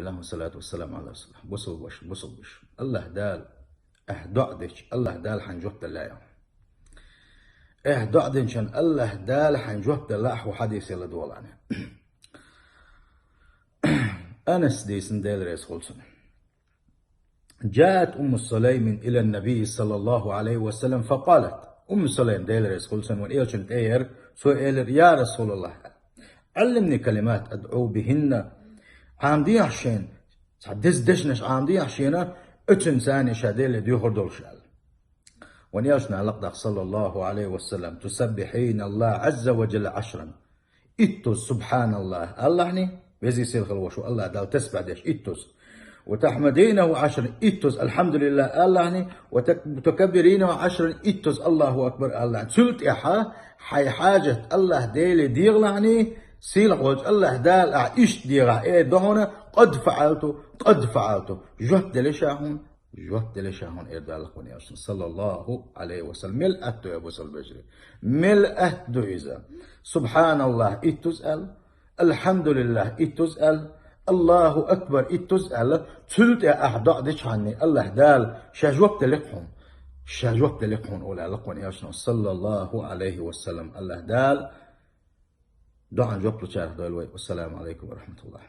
لله والصلاة والسلام على رسول الله. بصل الله دال دعدش الله دال حنجوت الله دعدنشان الله دال حنجوت الله وحديث يلا دولانه أنس ديسن ديل ريس خلصن. جاءت أم سليم إلى النبي صلى الله عليه وسلم فقالت أم سليم ديل ريس خلصن وإيشن تير سؤال يا رسول الله علمني كلمات أدعو بهن عامدي عشان دشنش عامدي عشان اتن ثاني شاديل ديوخر دول شال ونياشنا لقدق صلى الله عليه وسلم تسبحين الله عز وجل 10 اتوس سبحان الله الله يعني بيزي سيل خلوشو الله دال تسبح ديش اتوس وتحمدينه 10 اتوس الحمد لله الله يعني وتكبرينه 10 اتوس الله اكبر الله يعني سلت احا حي حاجه الله ديلي ديغ يعني سيل قوج الله دال ايش ديغا ايه دهونه قد فعلته جهد لشاهون إردال لقوني صلى الله عليه وسلم ملأت يا أبو البجري ملأت إذا سبحان الله إتسأل الحمد لله إتسأل الله أكبر إتسأل تلت أحداء دشعني الله دال شاجوت لقهم ولا لقوني صلى الله عليه وسلم الله دال دعا جوبلو شارح دولوي والسلام عليكم ورحمة الله.